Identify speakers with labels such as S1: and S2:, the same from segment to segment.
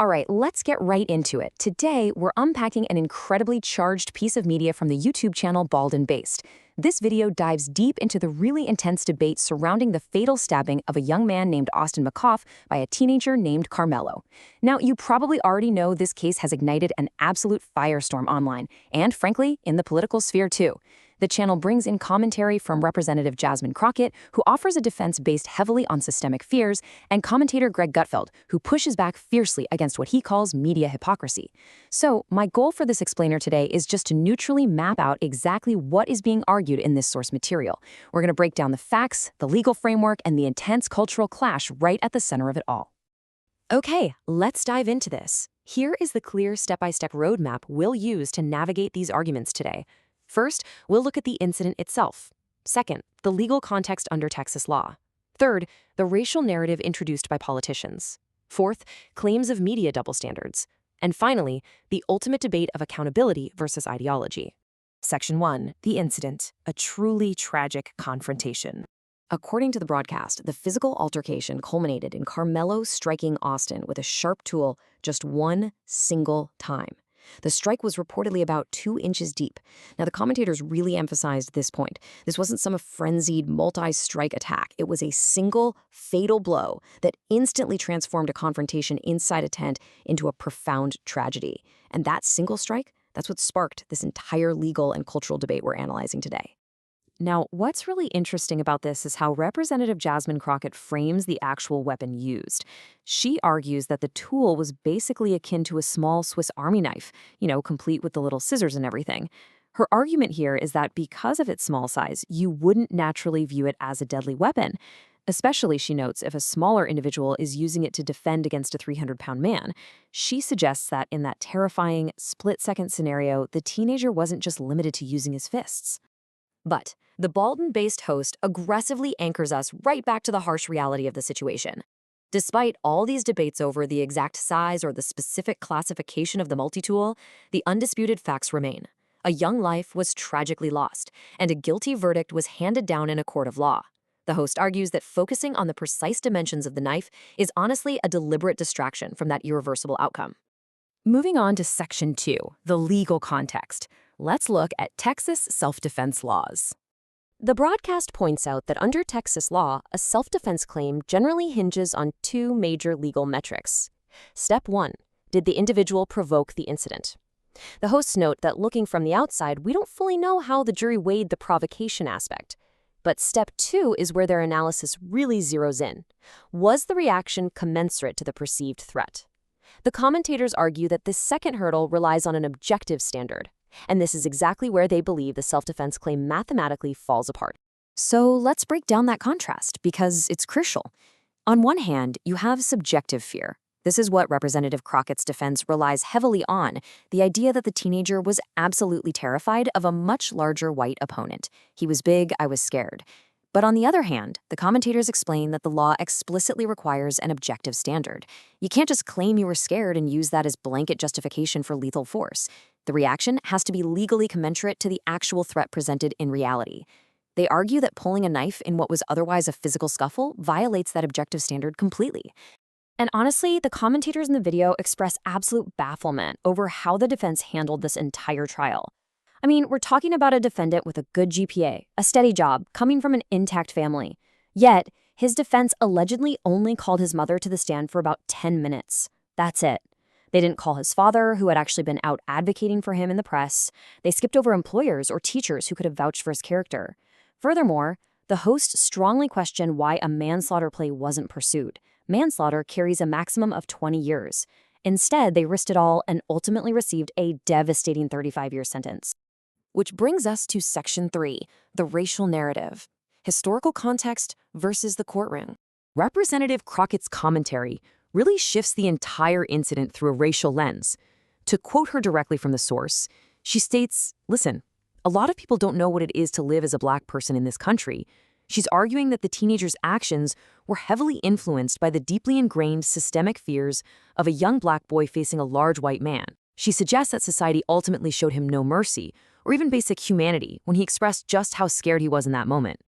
S1: All right, let's get right into it. Today, we're unpacking an incredibly charged piece of media from the YouTube channel Bald and Based. This video dives deep into the really intense debate surrounding the fatal stabbing of a young man named Austin McCaff by a teenager named Carmelo. Now, you probably already know this case has ignited an absolute firestorm online, and frankly, in the political sphere too. The channel brings in commentary from Representative Jasmine Crockett, who offers a defense based heavily on systemic fears, and commentator Greg Gutfeld, who pushes back fiercely against what he calls media hypocrisy. So, my goal for this explainer today is just to neutrally map out exactly what is being argued in this source material. We're going to break down the facts, the legal framework, and the intense cultural clash right at the center of it all. Okay, let's dive into this. Here is the clear step-by-step roadmap we'll use to navigate these arguments today. First, we'll look at the incident itself. Second, the legal context under Texas law. Third, the racial narrative introduced by politicians. Fourth, claims of media double standards. And finally, the ultimate debate of accountability versus ideology. Section 1. The incident, a truly tragic confrontation. According to the broadcast, the physical altercation culminated in Carmelo striking Austin with a sharp tool just one single time. The strike was reportedly about 2 inches deep. Now, the commentators really emphasized this point. This wasn't some frenzied multi-strike attack. It was a single, fatal blow that instantly transformed a confrontation inside a tent into a profound tragedy. And that single strike, that's what sparked this entire legal and cultural debate we're analyzing today. Now, what's really interesting about this is how Representative Jasmine Crockett frames the actual weapon used. She argues that the tool was basically akin to a small Swiss Army knife, complete with the little scissors and everything. Her argument here is that because of its small size, you wouldn't naturally view it as a deadly weapon, especially, she notes, if a smaller individual is using it to defend against a 300-pound man. She suggests that in that terrifying, split-second scenario, the teenager wasn't just limited to using his fists. But the Bald and Based host aggressively anchors us right back to the harsh reality of the situation. Despite all these debates over the exact size or the specific classification of the multi-tool, the undisputed facts remain. A young life was tragically lost, and a guilty verdict was handed down in a court of law. The host argues that focusing on the precise dimensions of the knife is honestly a deliberate distraction from that irreversible outcome. Moving on to Section 2, the legal context. Let's look at Texas self-defense laws. The broadcast points out that under Texas law, a self-defense claim generally hinges on 2 major legal metrics. Step 1. Did the individual provoke the incident? The hosts note that looking from the outside, we don't fully know how the jury weighed the provocation aspect. But Step 2 is where their analysis really zeroes in. Was the reaction commensurate to the perceived threat? The commentators argue that this second hurdle relies on an objective standard. And this is exactly where they believe the self-defense claim mathematically falls apart. So let's break down that contrast, because it's crucial. On one hand, you have subjective fear. This is what Representative Crockett's defense relies heavily on, the idea that the teenager was absolutely terrified of a much larger white opponent. He was big, I was scared. But on the other hand, the commentators explain that the law explicitly requires an objective standard. You can't just claim you were scared and use that as blanket justification for lethal force. The reaction has to be legally commensurate to the actual threat presented in reality. They argue that pulling a knife in what was otherwise a physical scuffle violates that objective standard completely. And honestly, the commentators in the video express absolute bafflement over how the defense handled this entire trial. I mean, we're talking about a defendant with a good GPA, a steady job, coming from an intact family. Yet, his defense allegedly only called his mother to the stand for about 10 minutes. That's it. They didn't call his father, who had actually been out advocating for him in the press. They skipped over employers or teachers who could have vouched for his character. Furthermore, the host strongly questioned why a manslaughter plea wasn't pursued. Manslaughter carries a maximum of 20 years. Instead, they risked it all and ultimately received a devastating 35-year sentence. Which brings us to Section 3, the racial narrative. Historical context versus the courtroom. Representative Crockett's commentary really shifts the entire incident through a racial lens. To quote her directly from the source, she states, "Listen, a lot of people don't know what it is to live as a black person in this country." She's arguing that the teenager's actions were heavily influenced by the deeply ingrained systemic fears of a young black boy facing a large white man. She suggests that society ultimately showed him no mercy, or even basic humanity, when he expressed just how scared he was in that moment.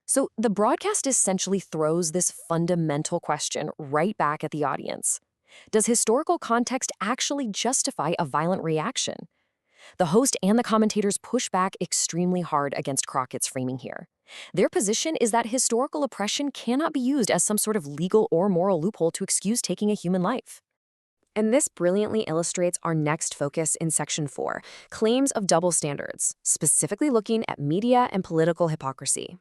S1: So the broadcast essentially throws this fundamental question right back at the audience. Does historical context actually justify a violent reaction? The host and the commentators push back extremely hard against Crockett's framing here. Their position is that historical oppression cannot be used as some sort of legal or moral loophole to excuse taking a human life. And this brilliantly illustrates our next focus in Section 4, claims of double standards, specifically looking at media and political hypocrisy.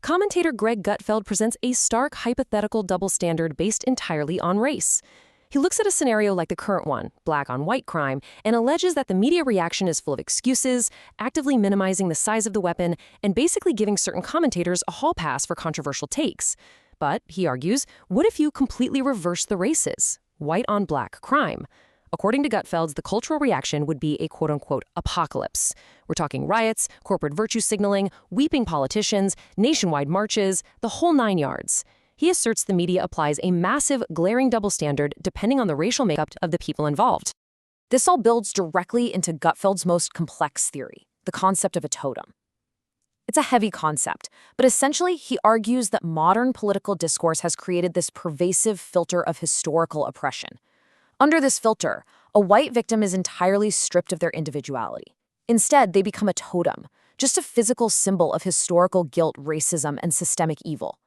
S1: Commentator Greg Gutfeld presents a stark hypothetical double standard based entirely on race. He looks at a scenario like the current one, black on white crime, and alleges that the media reaction is full of excuses, actively minimizing the size of the weapon, and basically giving certain commentators a hall pass for controversial takes. But, he argues, what if you completely reverse the races? White on black crime. According to Gutfeld's, the cultural reaction would be a quote-unquote apocalypse. We're talking riots, corporate virtue signaling, weeping politicians, nationwide marches, the whole 9 yards. He asserts the media applies a massive, glaring double standard depending on the racial makeup of the people involved. This all builds directly into Gutfeld's most complex theory, the concept of a totem. It's a heavy concept, but essentially he argues that modern political discourse has created this pervasive filter of historical oppression. Under this filter, a white victim is entirely stripped of their individuality. Instead, they become a totem, just a physical symbol of historical guilt, racism, and systemic evil.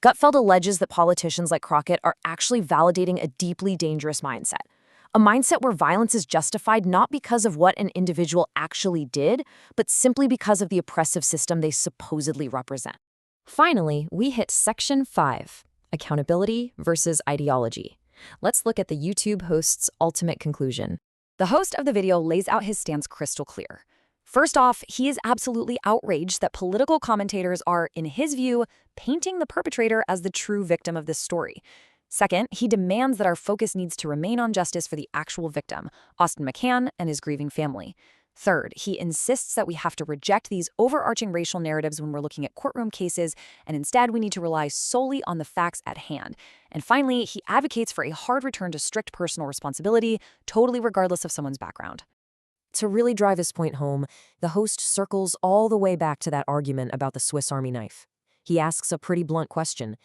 S1: Gutfeld alleges that politicians like Crockett are actually validating a deeply dangerous mindset. A mindset where violence is justified not because of what an individual actually did, but simply because of the oppressive system they supposedly represent. Finally, we hit Section 5, accountability versus ideology. Let's look at the YouTube host's ultimate conclusion. The host of the video lays out his stance crystal clear. First off, he is absolutely outraged that political commentators are, in his view, painting the perpetrator as the true victim of this story. Second, he demands that our focus needs to remain on justice for the actual victim, Austin McCaff and his grieving family. Third, he insists that we have to reject these overarching racial narratives when we're looking at courtroom cases, and instead we need to rely solely on the facts at hand. And finally, he advocates for a hard return to strict personal responsibility, totally regardless of someone's background. To really drive his point home, the host circles all the way back to that argument about the Swiss Army knife. He asks a pretty blunt question.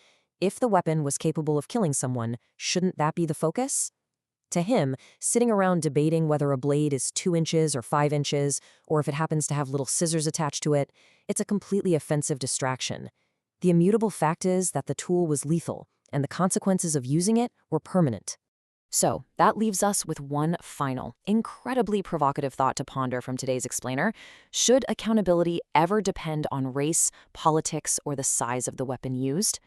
S1: If the weapon was capable of killing someone, shouldn't that be the focus? To him, sitting around debating whether a blade is 2 inches or 5 inches, or if it happens to have little scissors attached to it, it's a completely offensive distraction. The immutable fact is that the tool was lethal, and the consequences of using it were permanent. So, that leaves us with one final, incredibly provocative thought to ponder from today's explainer. Should accountability ever depend on race, politics, or the size of the weapon used?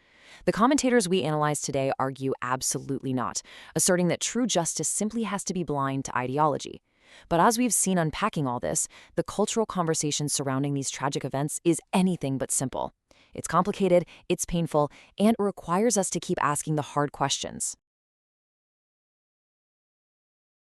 S1: The commentators we analyzed today argue absolutely not, asserting that true justice simply has to be blind to ideology. But as we've seen unpacking all this, the cultural conversation surrounding these tragic events is anything but simple. It's complicated, it's painful, and it requires us to keep asking the hard questions.